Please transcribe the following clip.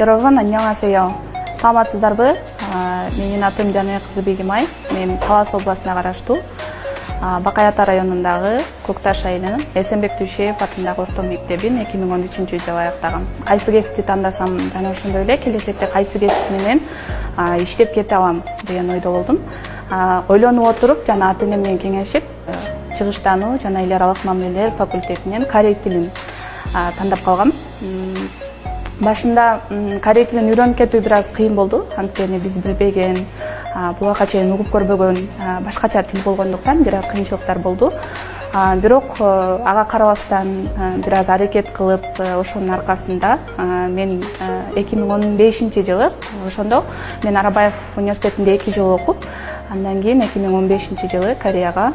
여러분 안녕하세요. саламатсыздарбы? Менин атым Жаныя кызы Бегимай. Мен Талас областына караштуу Бакаята районундагы Көкташ айылынын Эсенбек Түйшеев атындагы орто мектебин 2013-жылы аяктагам. Кайсы кесипти тандасам жана ошондой эле келечекте кайсы кесип менен иштеп кете алам деген ойдо болдум. Ойлонуп отуруп жана ата-энем менен кеңешип, чыгыштануу жана эл аралык мамилелер факультетинен корей тилин тандап калгам. Башында корей тилин үйрөнүп кетүү бир аз кыйын болду. Анткени биз билбеген, буга чейин угуп көрбөгөн башкача тил болгондуктан бир аз кыйынчылыктар болду. Бирок ага карабастан бир аз аракет кылып, ошонун аркасында мен 2015-жылы ошондо мен Арабаев университетинде 2 жыл окуп, андан кийин 2015-жылы Кореяга